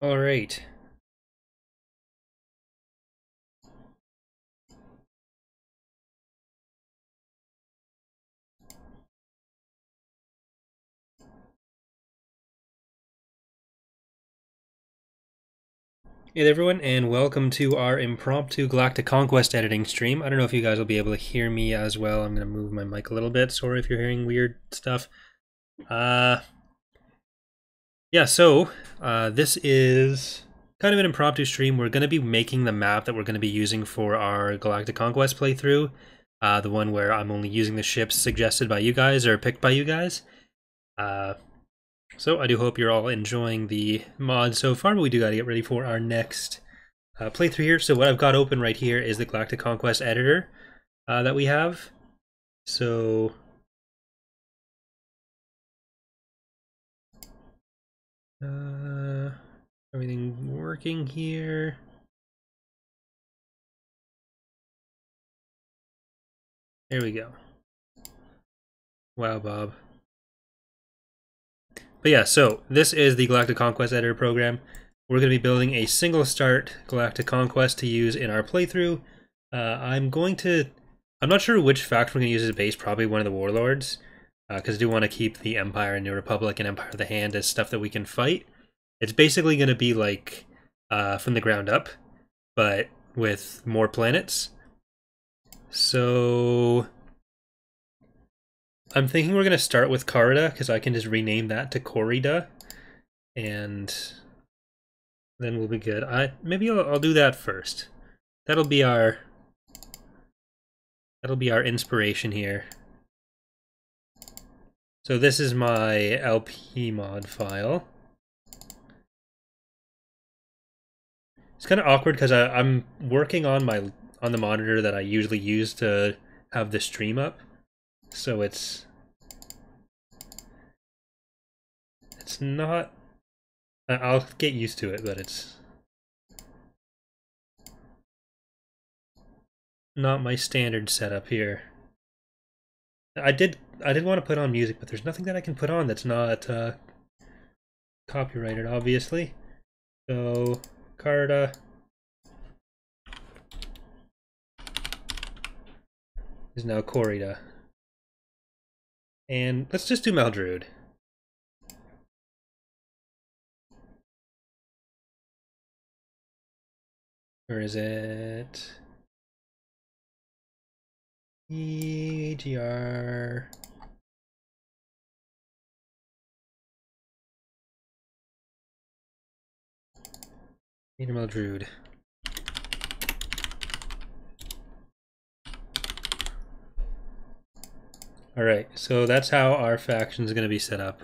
All right. Hey everyone, and welcome to our impromptu Galactic Conquest editing stream. I don't know if you guys will be able to hear me as well. I'm going to move my mic a little bit. Sorry if you're hearing weird stuff. Uh, yeah, so this is kind of an impromptu stream. We're going to be making the map that we're going to be using for our Galactic Conquest playthrough. The one where I'm only using the ships suggested by you guys or picked by you guys. So I do hope you're all enjoying the mod so far, but we do got to get ready for our next playthrough here. So what I've got open right here is the Galactic Conquest editor that we have. So everything working here. There we go. Wow, Bob. But yeah, so this is the Galactic Conquest editor program. We're going to be building a single start Galactic Conquest to use in our playthrough. I'm not sure which faction we're going to use as a base, probably one of the warlords, because I do want to keep the Empire and New Republic and Empire of the Hand as stuff that we can fight. It's basically going to be like from the ground up, but with more planets. So I'm thinking we're going to start with Carida, because I can just rename that to Corrida, and then we'll be good. Maybe I'll do that first. That'll be our inspiration here. So this is my LP mod file. It's kind of awkward because I'm working on the monitor that I usually use to have the stream up, so it's not. I'll get used to it, but it's not my standard setup here. I did want to put on music, but there's nothing that I can put on that's not copyrighted, obviously. So Carta is now Corrida. And let's just do Maldruid. Where is it? EGR. Maldruid. Alright, so that's how our faction is going to be set up.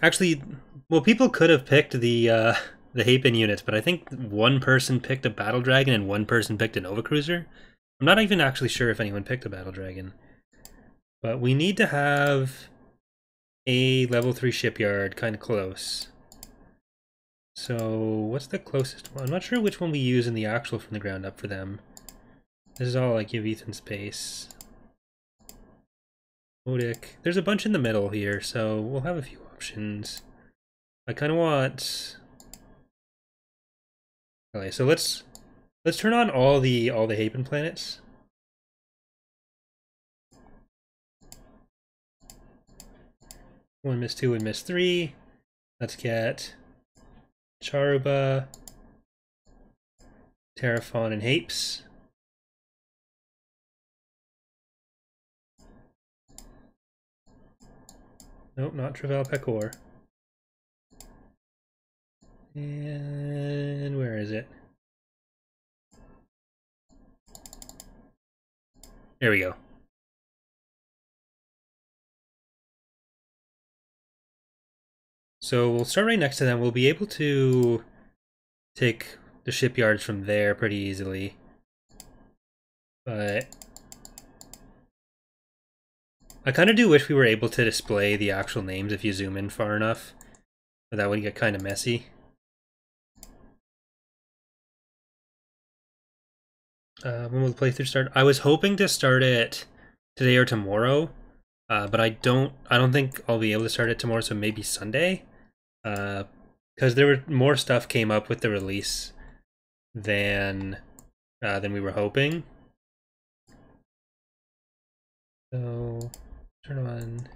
Actually, well, people could have picked the Hapen units, but I think one person picked a Battle Dragon and one person picked a Nova Cruiser. I'm not even actually sure if anyone picked a Battle Dragon. But we need to have a level 3 shipyard kind of close. So what's the closest one? I'm not sure which one we use in the actual from the ground up for them. This is all like give Ethan space. Odic. There's a bunch in the middle here, so we'll have a few options. I kind of want. Okay, so let's turn on all the Hapen planets. One miss 2 and miss 3. Let's get Charuba, Terraphon, and Hapes. Nope, not Travel Pecor. And where is it? There we go. So we'll start right next to them. We'll be able to take the shipyards from there pretty easily. But I kind of do wish we were able to display the actual names if you zoom in far enough. But that would get kind of messy. When will the playthrough start? I was hoping to start it today or tomorrow, but I don't think I'll be able to start it tomorrow, so maybe Sunday. Because there were more stuff came up with the release than we were hoping. So turn on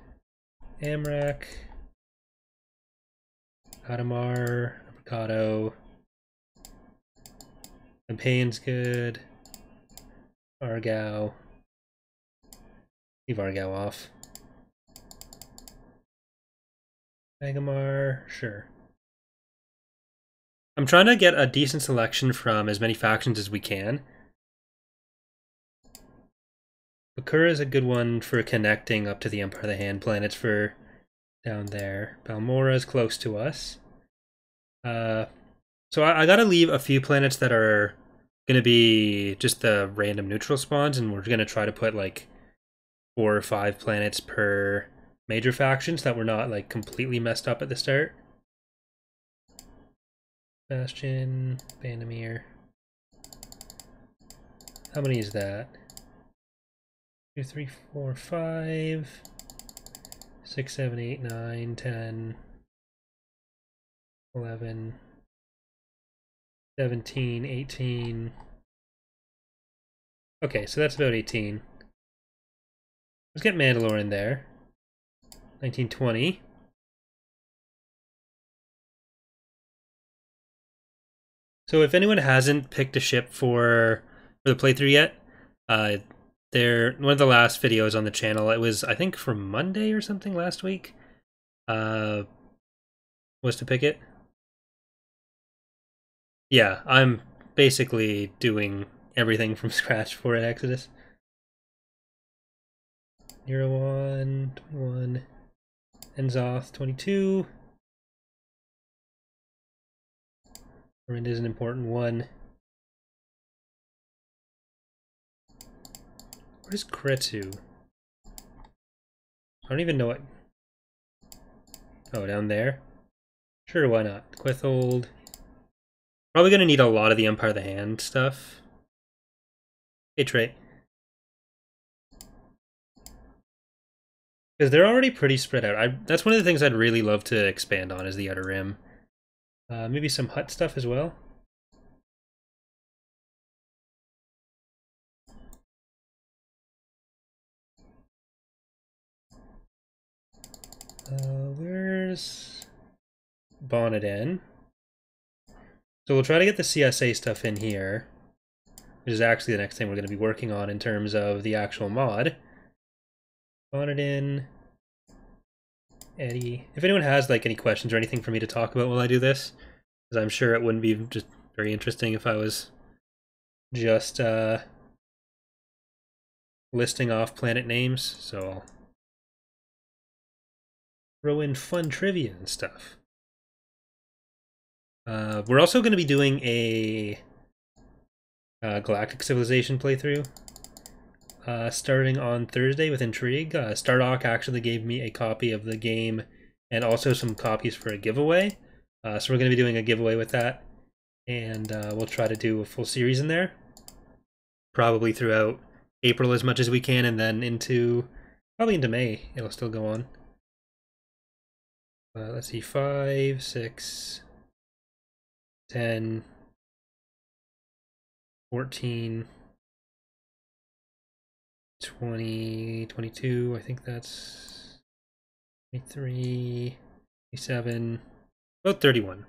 Amrak, Adamar, Avocado. Campaign's good. Argao. Leave Argao off. Megamar, sure. I'm trying to get a decent selection from as many factions as we can. Bakura is a good one for connecting up to the Empire of the Hand planets for down there. Balmora is close to us. So I gotta leave a few planets that are gonna be just the random neutral spawns, and we're gonna try to put like 4 or 5 planets per major faction so that we're not like completely messed up at the start. Bastion, Bandamir. How many is that? 2, 3, 4, 5, 6, 7, 8, 9, 10, 11, 17, 18. Okay, so that's about 18. Let's get Mandalore in there. 19, 20. So if anyone hasn't picked a ship for the playthrough yet, they're one of the last videos on the channel. It was, I think, for Monday or something last week. Was to pick it. Yeah, I'm basically doing everything from scratch for it, Exodus. 01, 21, Enzoth, 22. Orinda is an important one. Where's Kretu? I don't even know what... Oh, down there? Sure, why not? Quethold. Probably gonna need a lot of the Empire of the Hand stuff. Hey, Trey. Because they're already pretty spread out. That's one of the things I'd really love to expand on, is the Outer Rim. Maybe some hut stuff as well. Where's Bonnet in? So we'll try to get the CSA stuff in here, which is actually the next thing we're going to be working on in terms of the actual mod. Bonnet in. Eddie. If anyone has like any questions or anything for me to talk about while I do this, because I'm sure it wouldn't be just very interesting if I was just listing off planet names, so I'll throw in fun trivia and stuff. We're also going to be doing a Galactic Civilization playthrough starting on Thursday with Intrigue. Stardock actually gave me a copy of the game and also some copies for a giveaway. So we're going to be doing a giveaway with that, and we'll try to do a full series in there. Probably throughout April as much as we can, and then probably into May it'll still go on. Let's see, 5, 6, 10, 14, 20, 22, I think that's 23, 27, about 31.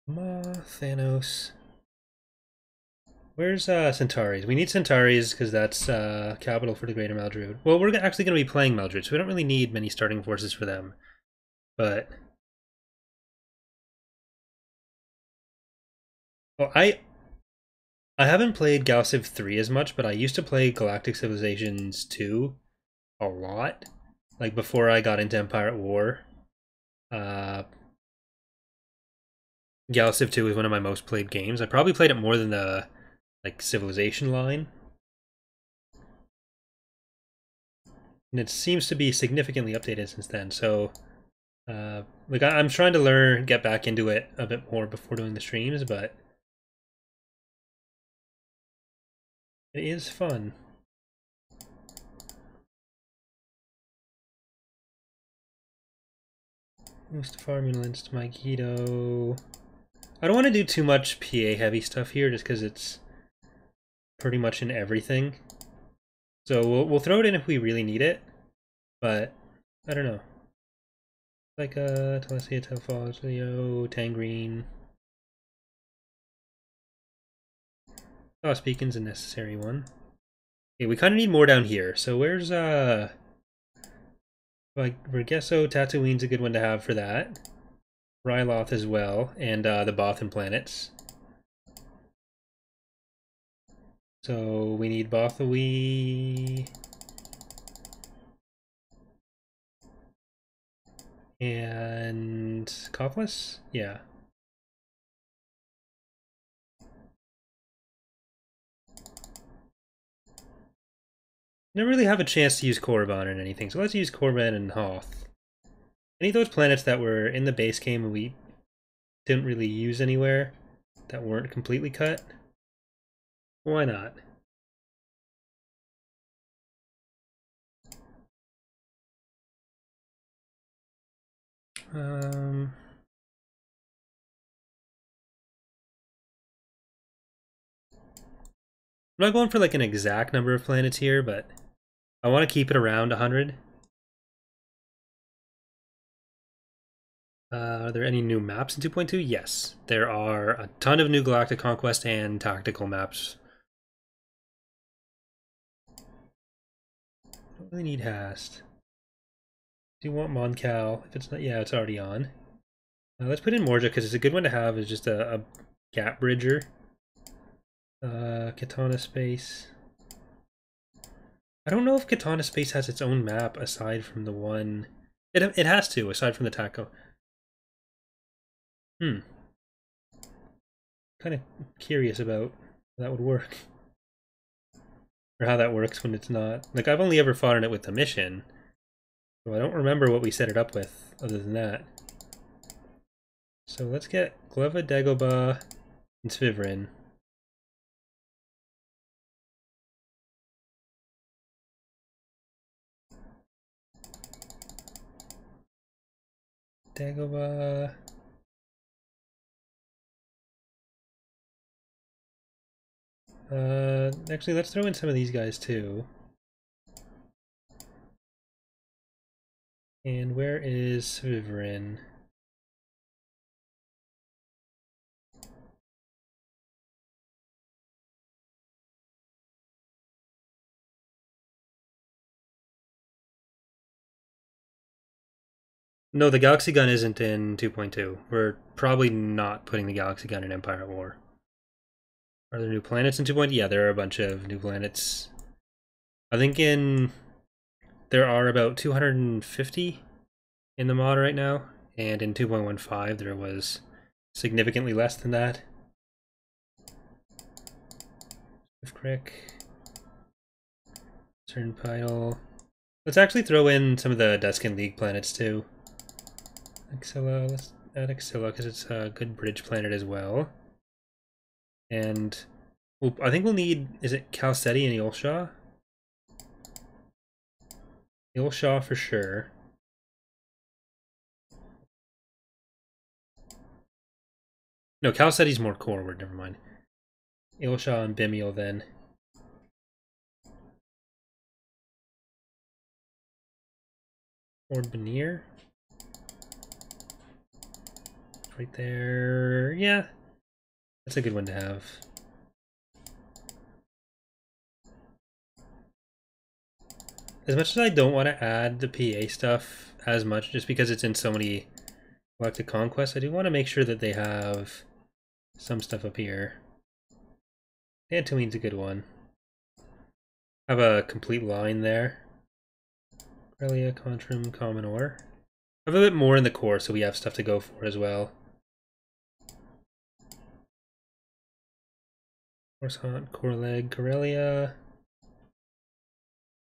Thanos. Where's Centauri's? We need Centauri's because that's capital for the Greater Maldruid. Well, we're actually going to be playing Maldruid, so we don't really need many starting forces for them. But... Well, I haven't played Gal Civ 3 as much, but I used to play Galactic Civilizations 2 a lot. Like, before I got into Empire at War. Gal Civ 2 is one of my most played games. I probably played it more than the Civilization line. And it seems to be significantly updated since then, so like I'm trying to get back into it a bit more before doing the streams, but it is fun. Mustafar, Munalins to my Keto. I don't want to do too much PA heavy stuff here just because it's pretty much in everything. So we'll throw it in if we really need it, but I don't know. Like Telesia, Telfall, Leo, Tangrene. Oh, Beacon's a necessary one. Okay, we kind of need more down here. So where's like Vergesso, Tatooine's a good one to have for that. Ryloth as well, and the Bothan planets. So we need Bothawi and Coughless? Yeah. Never really have a chance to use Korriban or anything, so let's use Korriban and Hoth. Any of those planets that were in the base game and we didn't really use anywhere, that weren't completely cut, why not? I'm not going for like an exact number of planets here, but I want to keep it around 100. Are there any new maps in 2.2? Yes, there are a ton of new Galactic Conquest and tactical maps. Don't really need Hast. Do you want Moncal? If it's not, yeah, it's already on. Let's put in Morja because it's a good one to have. It's just a gap bridger. Katana Space. I don't know if Katana Space has its own map aside from the one. It has to, aside from the taco. Kind of curious about how that would work. Or how that works when it's not. Like, I've only ever fought in it with the mission. So I don't remember what we set it up with, other than that. So let's get Gleva, Dagobah, and Svivrin. Dagobah. Actually, let's throw in some of these guys too. And where is Svivrin? No, the Galaxy Gun isn't in 2.2. We're probably not putting the Galaxy Gun in Empire at War. Are there new planets in 2.2? Yeah, there are a bunch of new planets. I think there are about 250 in the mod right now, and in 2.15 there was significantly less than that. Crick. Turnpile. Let's actually throw in some of the Duskin League planets too. Axilla, let's add Axilla because it's a good bridge planet as well. And I think we'll need, is it Calceti and Eolshaw? Eolshaw for sure. No, Calceti's more forward, never mind. Eolshaw and Bimiel then. Ord Veneer. Right there. Yeah. That's a good one to have. As much as I don't want to add the PA stuff as much, just because it's in so many Galactic Conquest, I do want to make sure that they have some stuff up here. Dantooine's a good one. Have a complete line there. Corellia, Contrim, Commonore. Have a bit more in the core so we have stuff to go for as well. Horse Hunt, Core Leg, Corellia.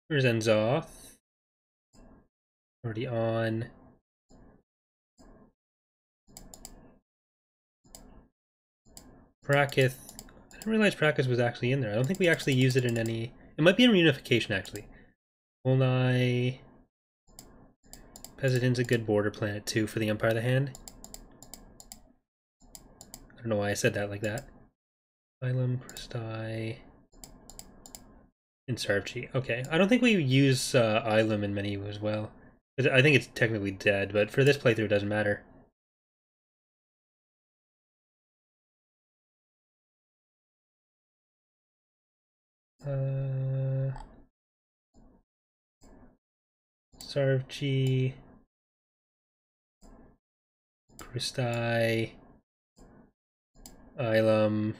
Here's Enzoth. Already on. Prakith. I didn't realize Prakith was actually in there. I don't think we actually used it in any... It might be in Reunification, actually. Volnai... Pesidin's a good border planet, too, for the Empire of the Hand. I don't know why I said that like that. Phylum, Christi... And Sarvchi. Okay, I don't think we use Ilum in many as well. I think it's technically dead, but for this playthrough it doesn't matter. Sarvchi... Christi... Ilum...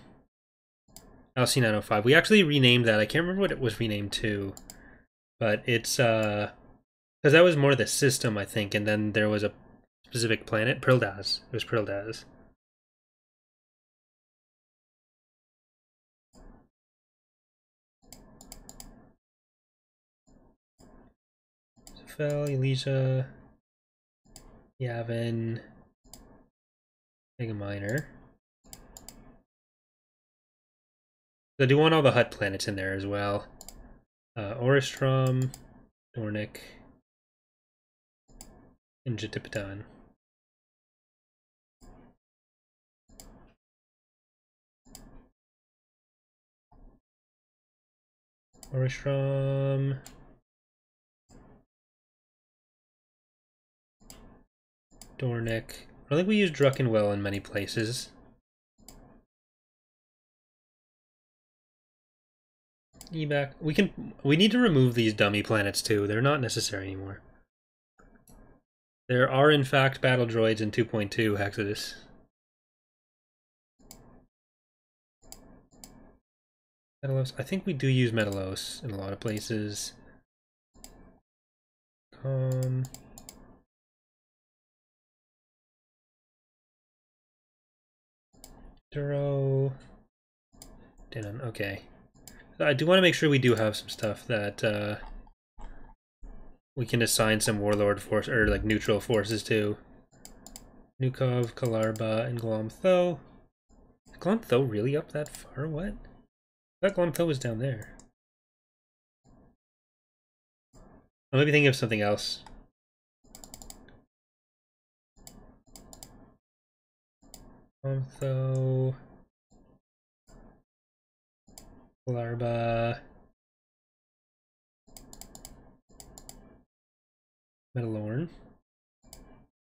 LC905. We actually renamed that. I can't remember what it was renamed to. But it's, because that was more the system, I think, and then there was a specific planet. Prildas. It was Prildas. Zafel, Elysia, Yavin, Mega Minor. I do want all the Hutt planets in there as well. Oristrom, Dornick, and Jatipitan. Oristrom. Dornick. I don't think we use Druckenwell in many places. Ebac. We need to remove these dummy planets too. They're not necessary anymore. There are in fact battle droids in 2.2 Hexodus. Metalos. I think we do use Metalos in a lot of places. Duro. Didn't. Okay. I do want to make sure we do have some stuff that we can assign some warlord force or like neutral forces to. Nukov, Kalarba, and Glomtho. Is Glomtho really up that far? What? I thought Glomtho was down there. I might be thinking of something else. Glomtho. Kalarba. Metalorn.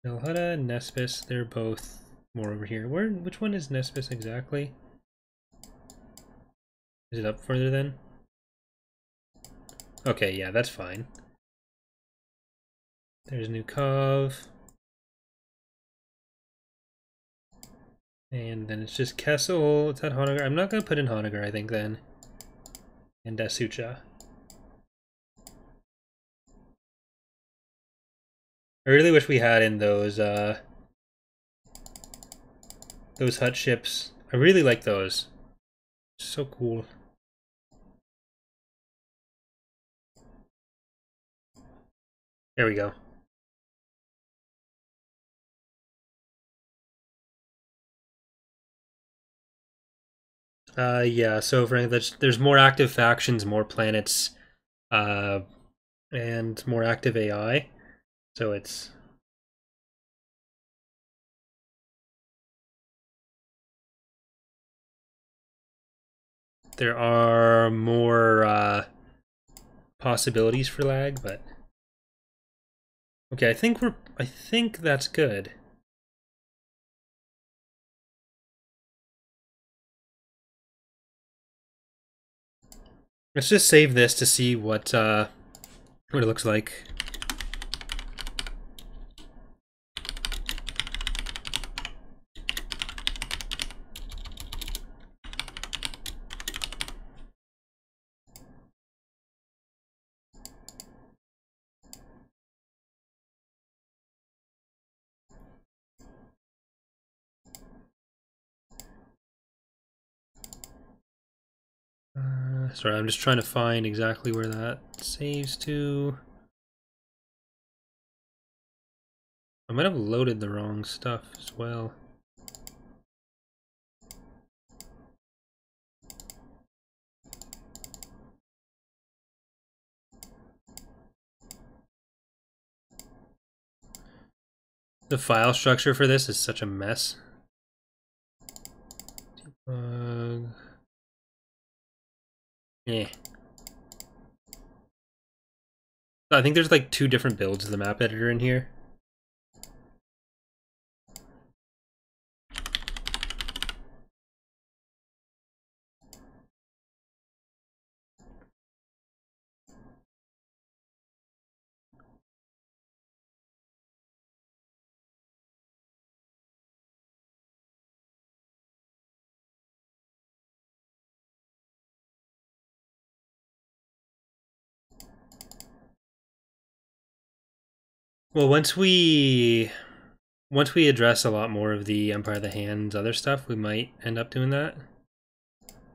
Melhutta, Nespis, they're both more over here. Which one is Nespis exactly? Is it up further then? Okay, yeah, that's fine. There's Nukov. And then it's just Kessel. It's at Honagar. I'm not going to put in Honagar, I think, then. And Dasucha. I really wish we had in those Hutt ships. I really like those. So cool. There we go. Yeah, so for there's more active factions, more planets, and more active AI. So it's... There are more possibilities for lag, but... Okay, I think that's good. Let's just save this to see what it looks like. Sorry, I'm just trying to find exactly where that saves to. might have loaded the wrong stuff as well. The file structure for this is such a mess. Yeah. I think there's like 2 different builds of the map editor in here. Well, once we address a lot more of the Empire of the Hand's other stuff, we might end up doing that.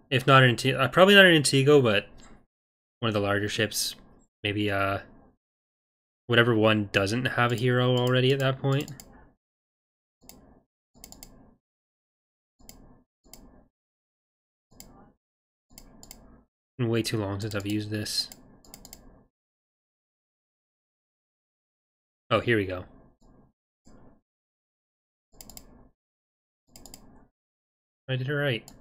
If not in probably not in Antigo, but one of the larger ships. Maybe whatever one doesn't have a hero already at that point. Been way too long since I've used this. Oh, here we go. I did it right.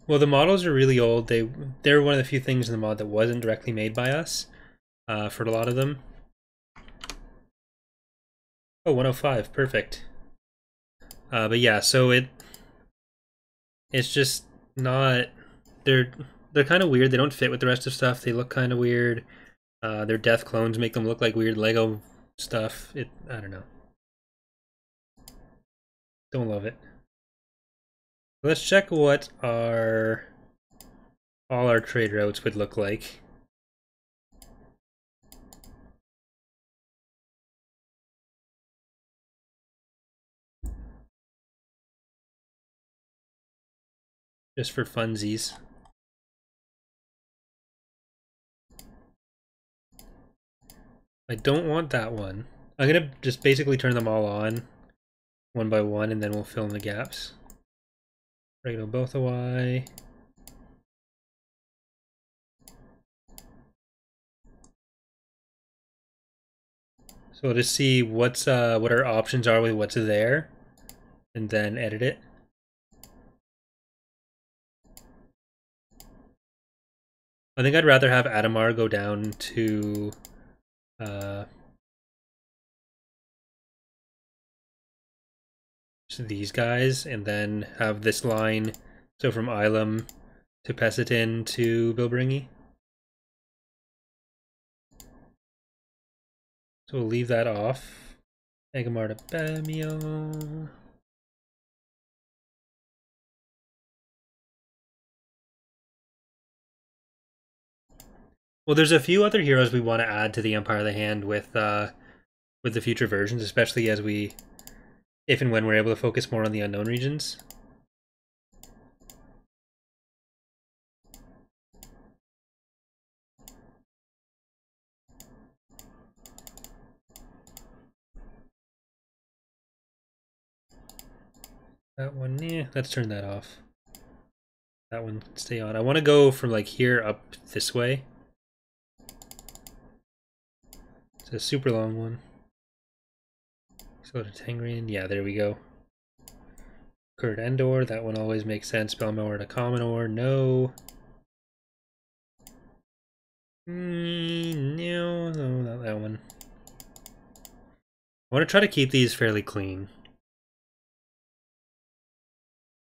Well, the models are really old. They're one of the few things in the mod that wasn't directly made by us for a lot of them. Oh, 105, perfect. But yeah, so it's just not. They're kind of weird. They don't fit with the rest of stuff. They look kind of weird. Their death clones make them look like weird Lego stuff. I don't know. Don't love it. Let's check what all our trade routes would look like. Just for funsies. I don't want that one. I'm gonna just basically turn them all on one by one, and then we'll fill in the gaps. Regular both away. So we'll just see what our options are with what's there, and then edit it. I think I'd rather have Adamar go down to these guys, and then have this line, so from Ilum to Pessitin to Bilbringi. So we'll leave that off. Egamar to Bamio. Well, there's a few other heroes we want to add to the Empire of the Hand with the future versions, especially as if and when we're able to focus more on the unknown regions. That one, yeah, let's turn that off. That one, stay on. I want to go from like here up this way. It's a super long one. So to Tangrian, yeah, there we go. Kurt Endor, that one always makes sense. Belmore to Commonor, no. No, not that one. I want to try to keep these fairly clean.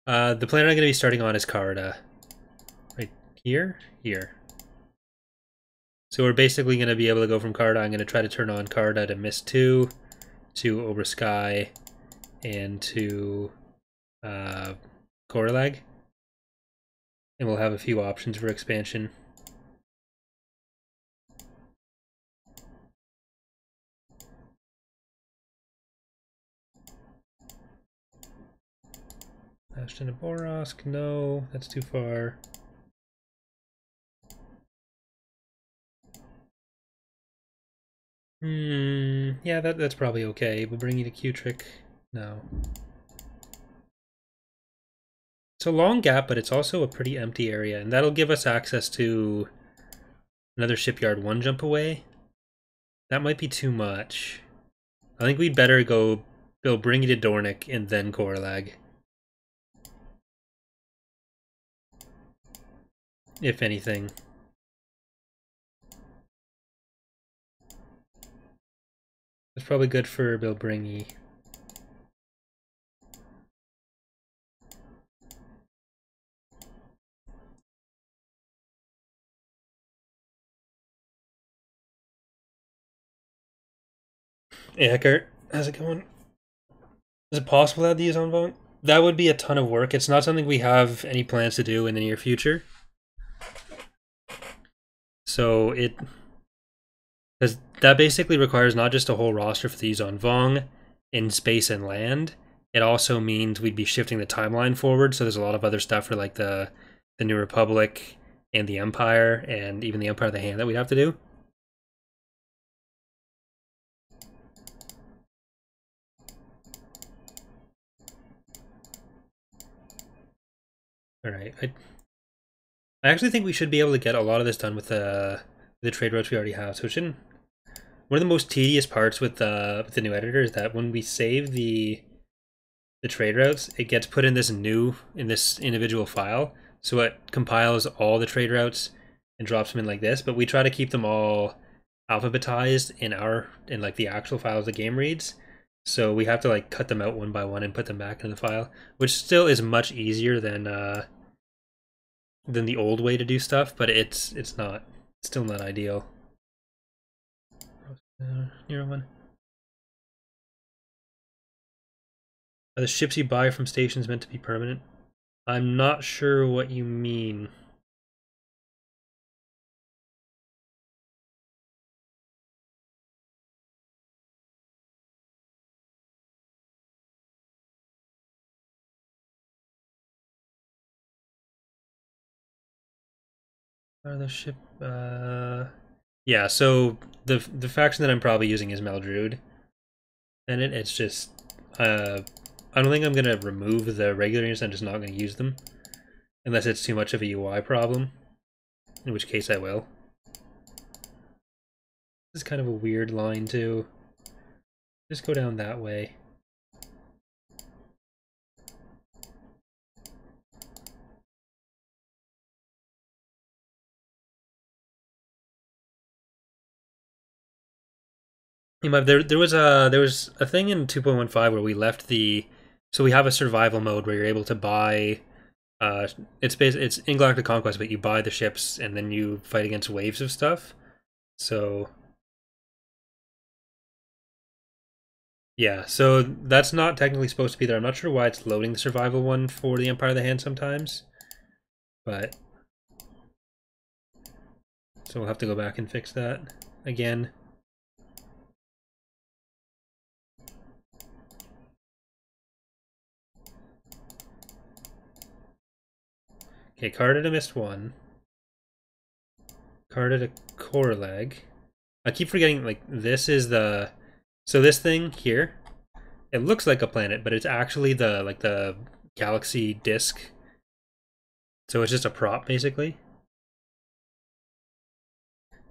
The planet I'm going to be starting on is Carda. Right here? Here. So we're basically going to be able to go from Carda. I'm going to try to turn on Carda to Mist 2, to Obersky, and to Goralag. And we'll have a few options for expansion. Bastion of Borosk, no, that's too far. Yeah, that's probably okay. We'll bring you to Q-Trick. No. It's a long gap, but it's also a pretty empty area, and that'll give us access to another Shipyard 1 jump away. That might be too much. I think we'd better go bring you to Dornick and then Korlag. If anything. It's probably good for Bilbringi. Hey Eckert, how's it going? Is it possible to add these on vote? That would be a ton of work. It's not something we have any plans to do in the near future. So because that basically requires not just a whole roster for these on Vong in space and land. It also means we'd be shifting the timeline forward. So there's a lot of other stuff for like the New Republic and the Empire and even the Empire of the Hand that we'd have to do. All right, I actually think we should be able to get a lot of this done with the trade routes we already have. So it shouldn't. One of the most tedious parts with the new editor is that when we save the trade routes, it gets put in this individual file. So it compiles all the trade routes and drops them in like this. But we try to keep them all alphabetized in like the actual files the game reads. So we have to like cut them out one by one and put them back in the file, which still is much easier than the old way to do stuff, but it's still not ideal. Near one. Are the ships you buy from stations meant to be permanent? I'm not sure what you mean. Are the ship yeah, so the faction that I'm probably using is Meldrude. And it's just I don't think I'm gonna remove the regular units, I'm just not gonna use them. Unless it's too much of a UI problem. In which case I will. This is kind of a weird line too. Just go down that way. There was a thing in 2.15 where we left so we have a survival mode where you're able to buy it's in Galactic Conquest, but you buy the ships and then you fight against waves of stuff. So yeah, so that's not technically supposed to be there. I'm not sure why it's loading the survival one for the Empire of the Hand sometimes. But so we'll have to go back and fix that again. Okay, carded a missed one. Carded a core leg. I keep forgetting, like, this is so this thing here, it looks like a planet, but it's actually the galaxy disk. So it's just a prop, basically.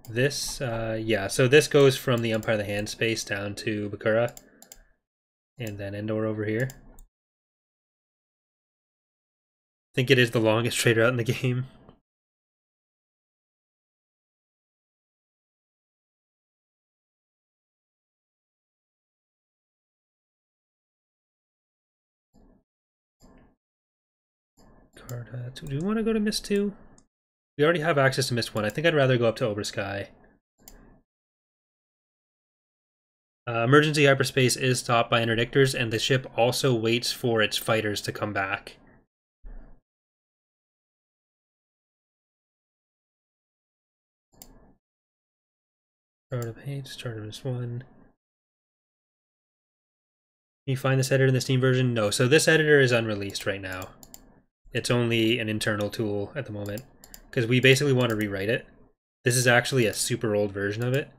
This, yeah, so this goes from the Empire of the Hand space down to Bakura. And then Endor over here. I think it is the longest trade route in the game. Do we want to go to Mist 2? We already have access to Mist 1. I think I'd rather go up to Obersky. Emergency hyperspace is stopped by interdictors, and the ship also waits for its fighters to come back. Start of page, start of Mist 1. Can you find this editor in the Steam version? No, so this editor is unreleased right now. It's only an internal tool at the moment, because we basically want to rewrite it. This is actually a super old version of it.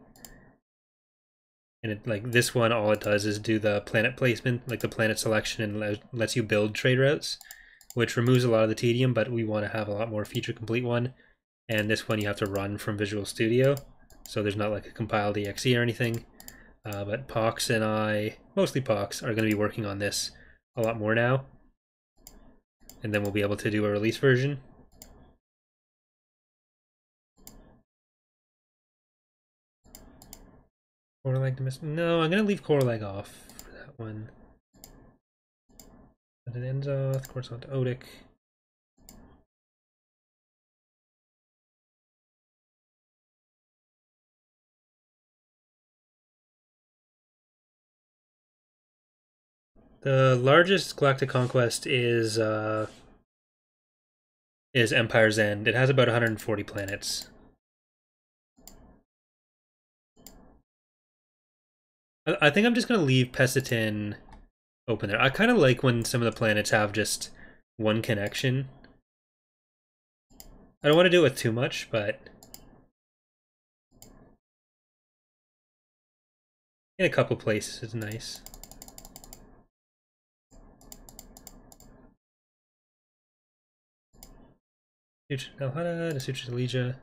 And it, like this one, all it does is do the planet placement, like the planet selection, and lets you build trade routes, which removes a lot of the tedium, but we want to have a lot more feature complete one. And this one you have to run from Visual Studio, so there's not like a compiled exe or anything. But Pox and I, mostly Pox, are going to be working on this a lot more now. And then we'll be able to do a release version. Corelag to miss. No, I'm going to leave Corelag off for that one. But it ends off, corresponds to Odic. The largest Galactic Conquest is Empire's End. It has about 140 planets. I think I'm just going to leave Pesitin open there. I kind of like when some of the planets have just one connection. I don't want to do it with too much, but in a couple places it's nice. Alhada, the Sutra Legia.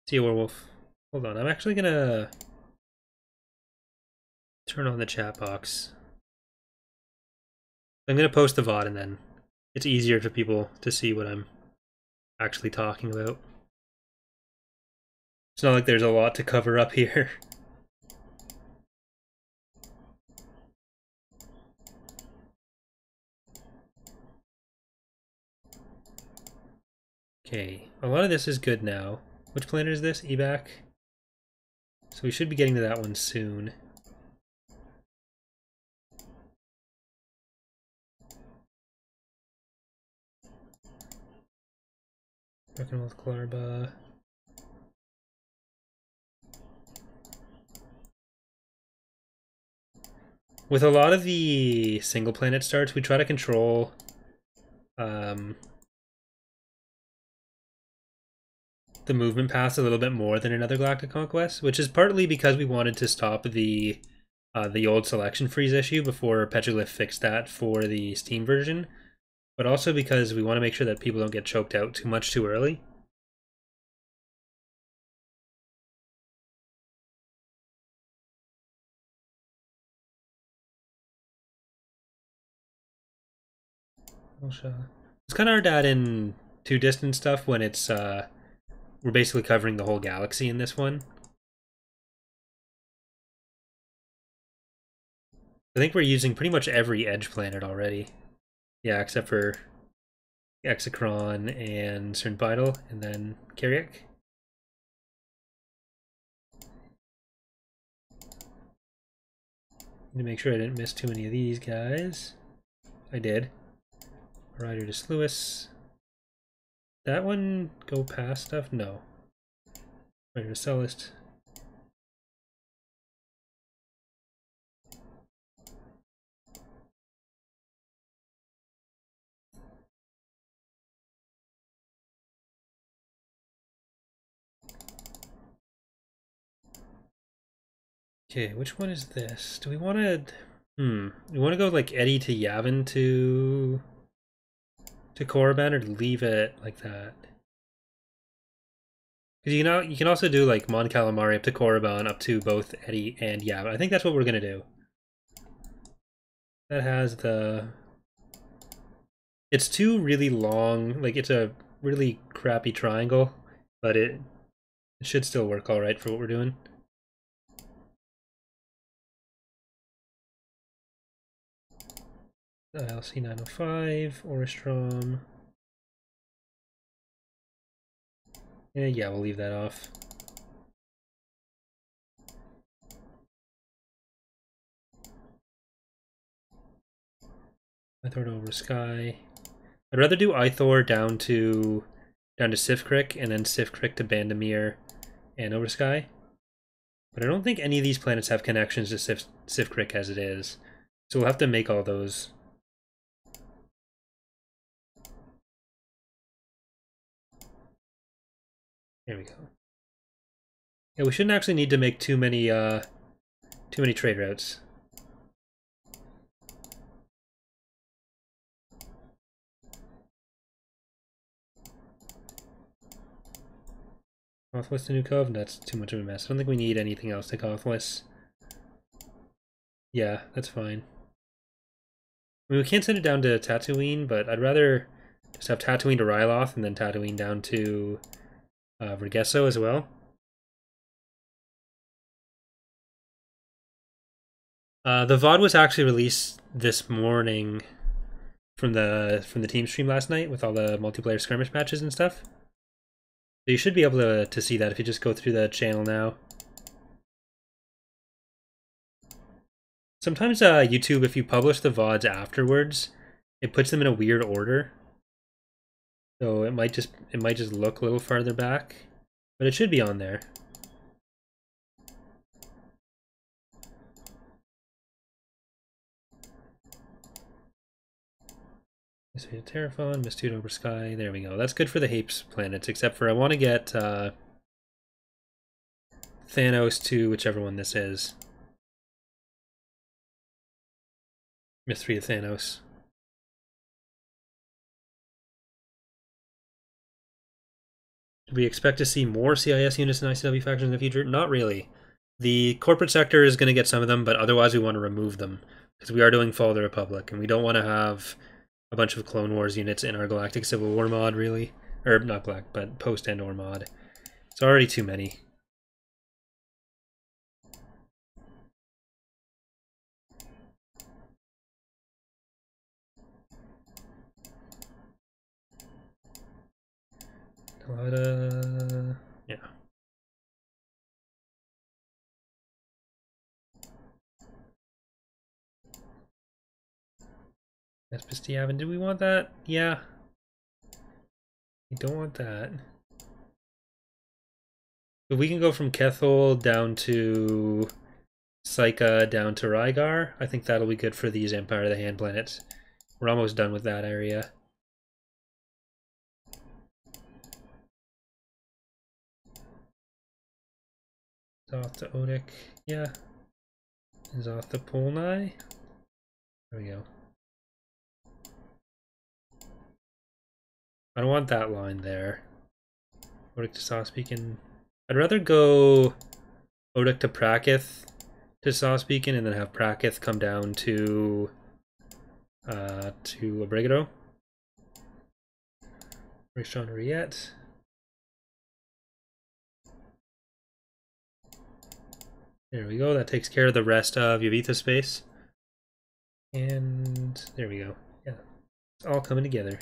See a werewolf. Hold on, I'm actually gonna turn on the chat box. I'm gonna post the VOD and then it's easier for people to see what I'm actually talking about. It's not like there's a lot to cover up here. Okay, a lot of this is good now. Which planet is this? Ebac? So we should be getting to that one soon. Working with Clarba. With a lot of the single planet starts, we try to control the movement paths a little bit more than in other Galactic Conquests, which is partly because we wanted to stop the old selection freeze issue before Petroglyph fixed that for the Steam version, but also because we want to make sure that people don't get choked out too much too early. It's kind of hard to add in too distant stuff when it's we're basically covering the whole galaxy in this one. I think we're using pretty much every edge planet already. Yeah, except for Exocron and Cernbidal, and then Carriac. Need to make sure I didn't miss too many of these guys. I did. Rider to Sluis. That one go past stuff? No. Rider to Cellist. Okay, which one is this? Do we want to... We want to go like Eddie to Yavin to Korriban, or leave it like that? Because you can also do like Mon Calamari up to Korriban up to both Eddie and Yavin. I think that's what we're gonna do. That has the... It's two really long, like it's a really crappy triangle, but it should still work alright for what we're doing. LC 905, Oristrom. Yeah, we'll leave that off. Ithor over Sky. I'd rather do Ithor down to Sifkrik and then Sifkrik to Bandamir and over Sky. But I don't think any of these planets have connections to Sifkrik as it is. So we'll have to make all those. There we go. Yeah, we shouldn't actually need to make too many trade routes. Northwest to New Cove? That's too much of a mess. I don't think we need anything else to Northwest. Yeah, that's fine. I mean, we can't send it down to Tatooine, but I'd rather just have Tatooine to Ryloth and then Tatooine down to Vergesso as well. The VOD was actually released this morning from the team stream last night with all the multiplayer skirmish matches and stuff. So you should be able to see that if you just go through the channel now. Sometimes YouTube, if you publish the VODs afterwards, it puts them in a weird order. So it might just look a little farther back, but it should be on there. Misfit Terraphon, Mistude over Sky. There we go. That's good for the Hapes planets, except for I want to get Thanos to whichever one this is. Mystery of Thanos. Do we expect to see more CIS units and ICW factions in the future? Not really. The corporate sector is going to get some of them, but otherwise we want to remove them. Because we are doing Fall of the Republic, and we don't want to have a bunch of Clone Wars units in our Galactic Civil War mod, really. Or, not Black, but Post and or mod. It's already too many. Yeah. Vespistiaven, do we want that? Yeah. We don't want that. But we can go from Kethel down to Psycha down to Rygar. I think that'll be good for these Empire of the Hand planets. We're almost done with that area. Zoth to Odic, yeah. Zoth to Polnai. There we go. I don't want that line there. Odic to Saucebeacon. I'd rather go Odic to Prakith to Saucebeacon and then have Prakith come down to Abrigato. Rishon Riet. There we go, that takes care of the rest of Yavitha space. And there we go. Yeah, it's all coming together.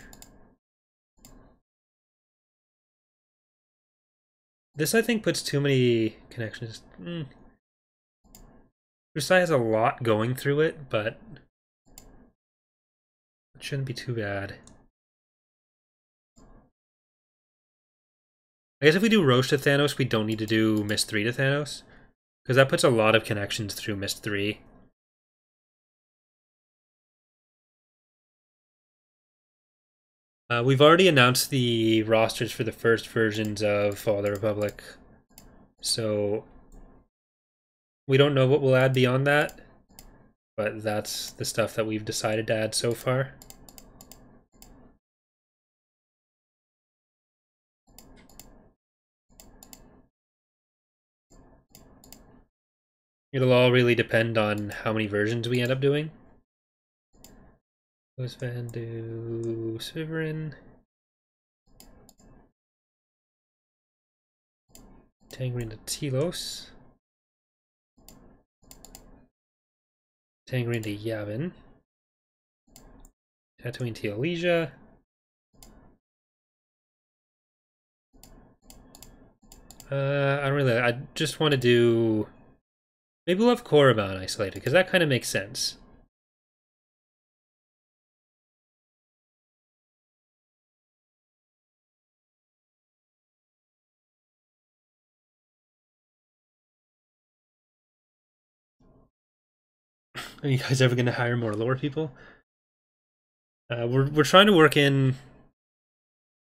This, I think, puts too many connections. Versailles has a lot going through it, but it shouldn't be too bad. I guess if we do Roche to Thanos, we don't need to do Mist 3 to Thanos. Because that puts a lot of connections through Mist 3. We've already announced the rosters for the first versions of Fall of the Republic. So we don't know what we'll add beyond that. But that's the stuff that we've decided to add so far. It'll all really depend on how many versions we end up doing. Vandu Severin. Tangrin to Telos. Tangrin to Yavin. Tatooine to Elysia. I just want to do... Maybe we'll have Korriban isolated, because that kind of makes sense. Are you guys ever going to hire more lore people? We're trying to work in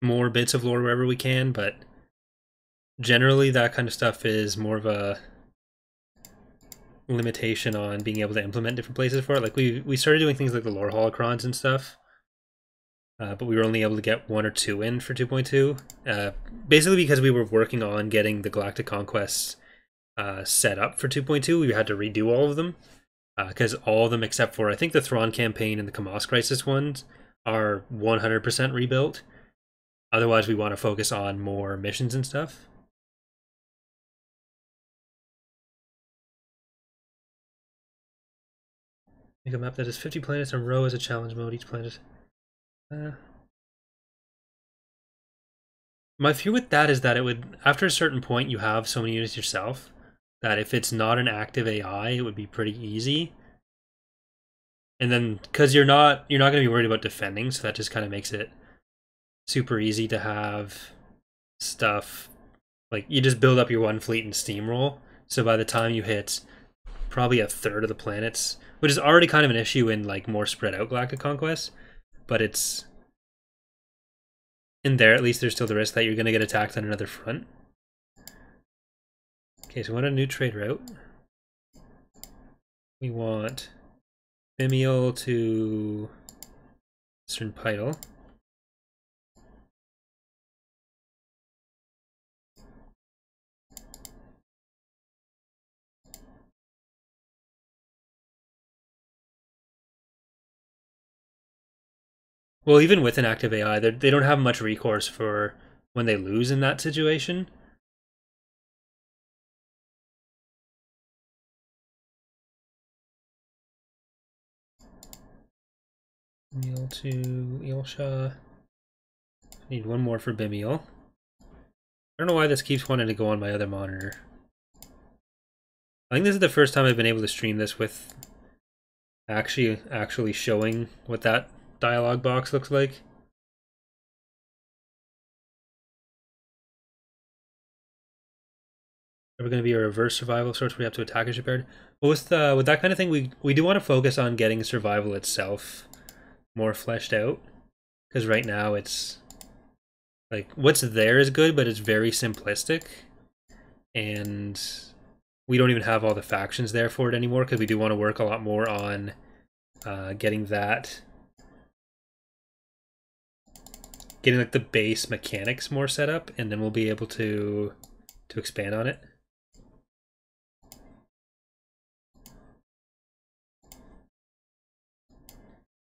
more bits of lore wherever we can, but generally that kind of stuff is more of a limitation on being able to implement different places for it. Like we started doing things like the lore holocrons and stuff, but we were only able to get 1 or 2 in for 2.2, basically because we were working on getting the Galactic Conquest set up for 2.2. We had to redo all of them, because all of them except for I think the Thrawn campaign and the Kamos Crisis ones are 100% rebuilt. Otherwise, we want to focus on more missions and stuff. Make a map that is 50 planets in a row as a challenge mode, each planet. My fear with that is that it would, after a certain point, you have so many units yourself that if it's not an active AI, it would be pretty easy. And then, because you're not going to be worried about defending, so that just kind of makes it super easy to have stuff like you just build up your one fleet and steamroll. So by the time you hit probably a third of the planets, which is already kind of an issue in like more spread out Galactic Conquest, but it's in there at least there's still the risk that you're going to get attacked on another front. Okay, so we want a new trade route. We want Bimiel to Eastern Pidal. Well, even with an active AI, they don't have much recourse for when they lose in that situation. Bimiel to Eelsha. Need one more for Bimiel. I don't know why this keeps wanting to go on my other monitor. I think this is the first time I've been able to stream this with actually showing what that dialogue box looks like. Are we going to be a reverse survival sorts where you have to attack a shipyard? Well, with that kind of thing, we do want to focus on getting survival itself more fleshed out, because right now it's like what's there is good, but it's very simplistic, and we don't even have all the factions there for it anymore because we do want to work a lot more on getting like the base mechanics more set up, and then we'll be able to expand on it.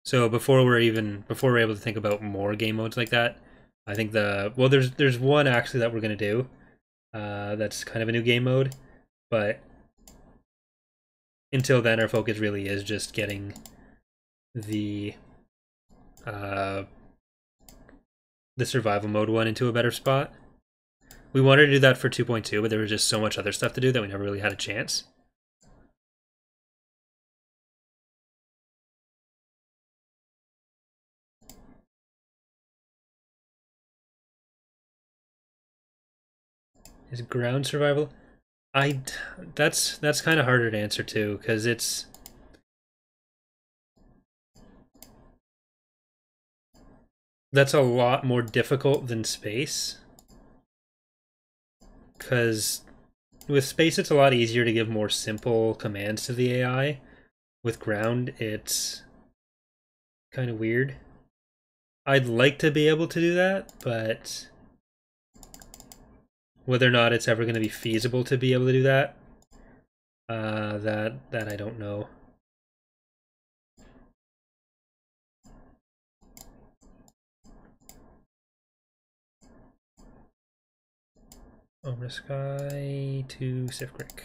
So before we're able to think about more game modes like that, I think there's one actually that we're gonna do. That's kind of a new game mode, but until then, our focus really is just getting the survival mode one into a better spot. We wanted to do that for 2.2, but there was just so much other stuff to do that we never really had a chance. Is ground survival? That's kind of harder to answer too, because that's a lot more difficult than space. Because with space, it's a lot easier to give more simple commands to the AI. With ground, it's kind of weird. I'd like to be able to do that, but whether or not it's ever going to be feasible to be able to do that, that I don't know. Over Sky to Sifkrick.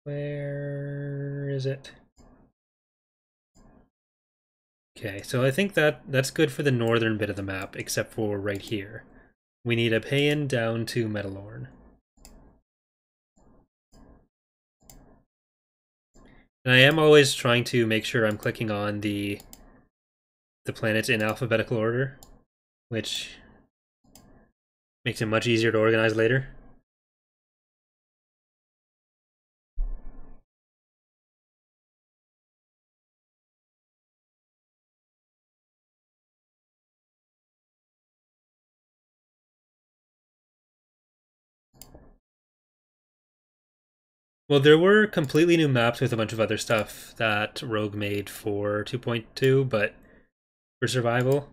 Where is it? Okay, so I think that's good for the northern bit of the map, except for right here. We need a pay-in down to Metalorn. And I am always trying to make sure I'm clicking on the planets in alphabetical order, which makes it much easier to organize later. Well, there were completely new maps with a bunch of other stuff that Rogue made for 2.2, but for survival.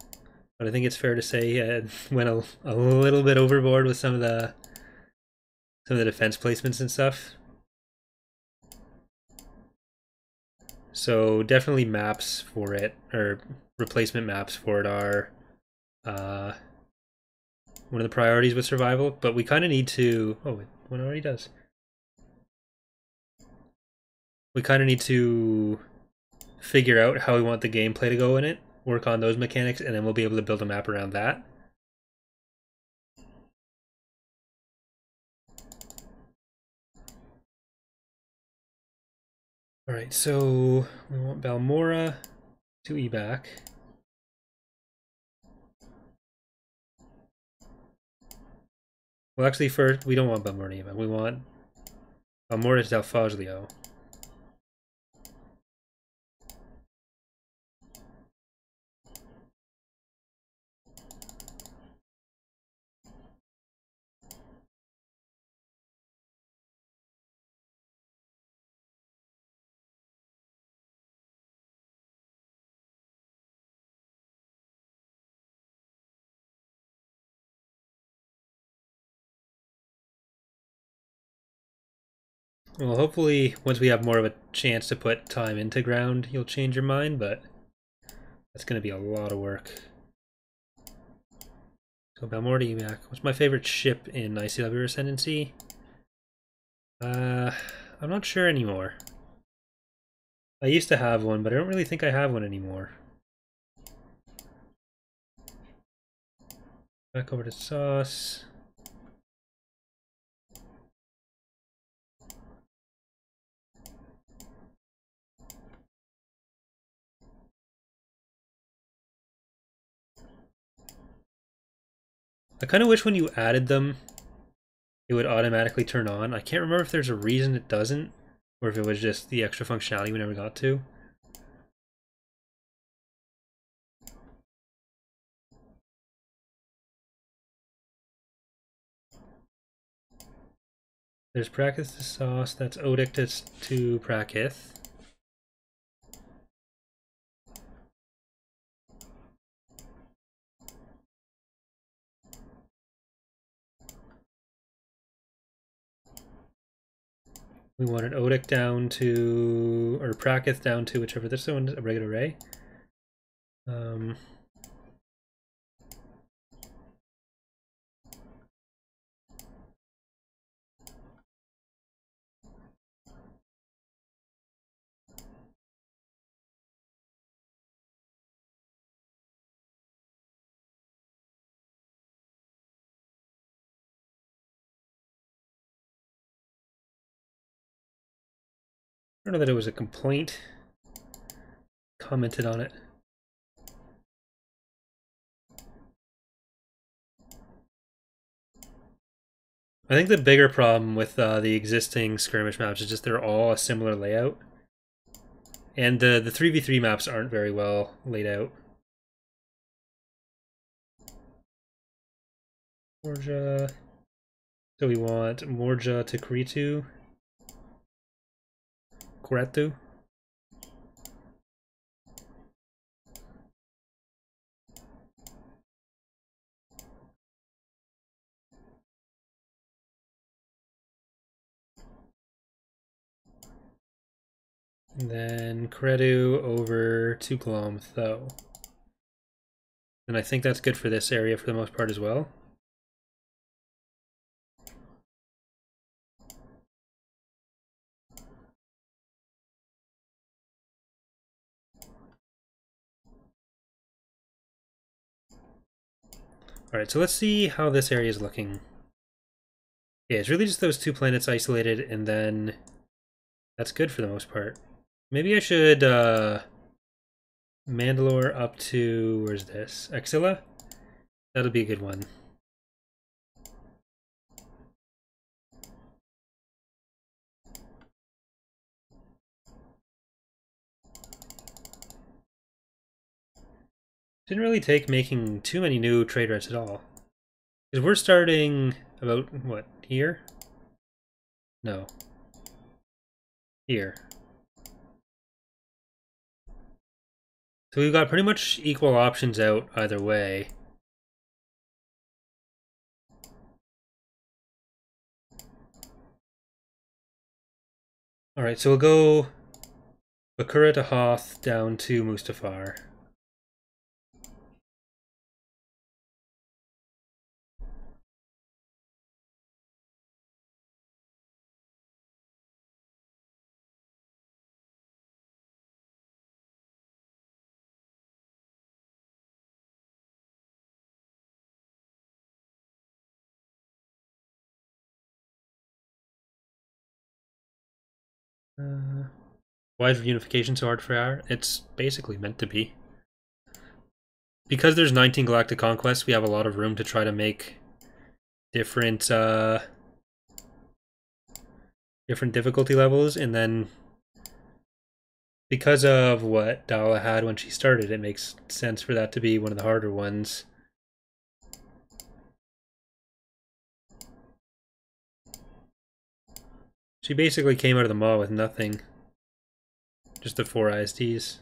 But I think it's fair to say it went a little bit overboard with some of the defense placements and stuff. So definitely maps for it, or replacement maps for it, are uh, one of the priorities with survival. But we kind of need to. Oh, one already does. We kind of need to figure out how we want the gameplay to go in it, work on those mechanics, and then we'll be able to build a map around that. Alright, so we want Balmora to evac. Well, actually, first, we don't want Balmora to evac. We want Balmora to Dalfaglio. Well, hopefully, once we have more of a chance to put time into ground, you'll change your mind, but that's going to be a lot of work. So, Balmora to evac. What's my favorite ship in ICW Ascendancy? I'm not sure anymore. I used to have one, but I don't really think I have one anymore. Back over to Sauce. I kind of wish when you added them, it would automatically turn on. I can't remember if there's a reason it doesn't, or if it was just the extra functionality we never got to. There's Prakith to Sauce, that's Odic to Prakith. We wanted Odic down to, or Prakith down to whichever this one is, a regular ray. I don't know that it was a complaint. Commented on it. I think the bigger problem with the existing skirmish maps is just they're all a similar layout. And the 3v3 maps aren't very well laid out. Morja. So we want Morja to Kritu. Kuratu. And then Kredu over to Glomtho. And I think that's good for this area for the most part as well. Alright, so let's see how this area is looking. Yeah, it's really just those two planets isolated, and then that's good for the most part. Maybe I should Mandalore up to, where's this? Axilla? That'll be a good one. Didn't really take making too many new trade routes at all. Because we're starting about, what, here? No. here. So we've got pretty much equal options out either way. Alright, so we'll go Bakura to Hoth down to Mustafar. Why is reunification so hard for R? It's basically meant to be. Because there's 19 Galactic Conquests, we have a lot of room to try to make different different difficulty levels, and then because of what Dala had when she started, it makes sense for that to be one of the harder ones. She basically came out of the maw with nothing. Just the 4 ISDs.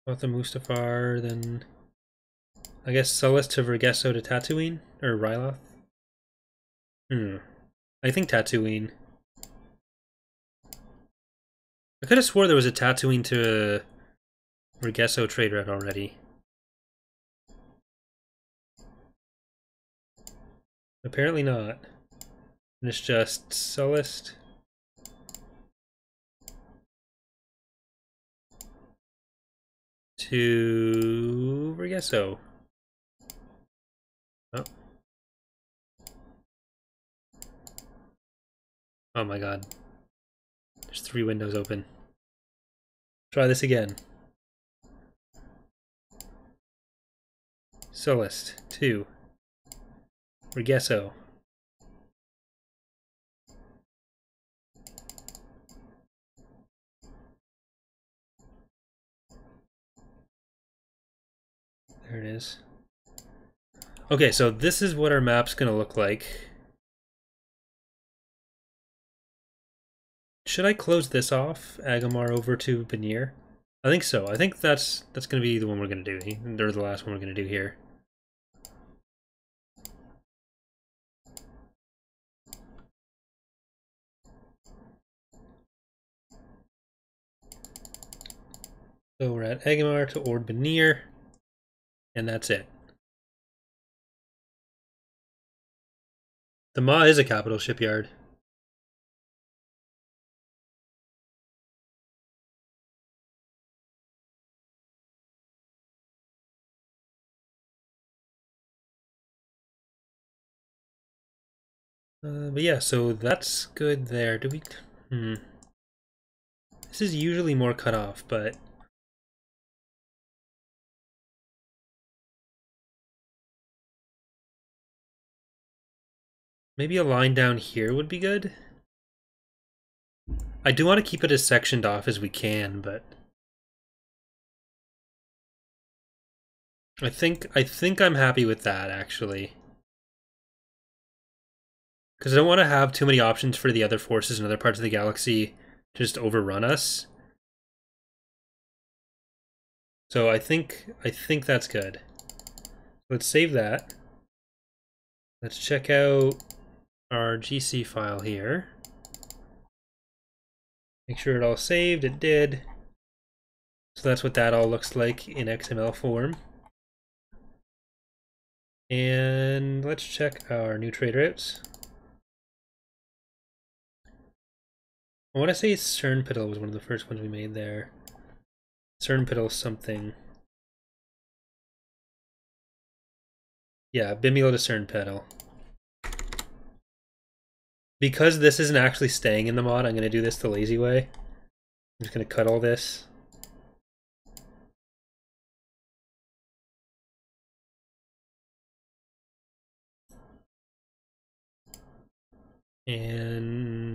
About the Mustafar, then I guess Sullust to Vergesso to Tatooine? Or Ryloth? I think Tatooine. I could have swore there was a Tatooine to Vergesso trade route already. Apparently not. And it's just Sullust. To Vergesso. Oh. Oh my god. There's 3 windows open. Try this again. Sullust. 2. Vergesso. There it is. Okay, so this is what our map's gonna look like. Should I close this off? Agamar over to Banir? I think so. I think that's gonna be the one we're gonna do. Or the last one we're gonna do here. So we're at Agamar to Ord Banir, and that's it. The Maw is a capital shipyard. But yeah, so that's good there. Do we... This is usually more cut off, but... Maybe a line down here would be good? I do want to keep it as sectioned off as we can, but... I think I'm happy with that, actually. Because I don't want to have too many options for the other forces in other parts of the galaxy to just overrun us. So I think that's good. Let's save that. Let's check out our GC file here. Make sure it all saved. It did. So that's what that all looks like in XML form. And let's check our new trade routes. I want to say Cernpital was one of the first ones we made there. Cernpital something. Yeah, Bimilo to Cernpital. Because this isn't actually staying in the mod, I'm going to do this the lazy way. I'm just going to cut all this. And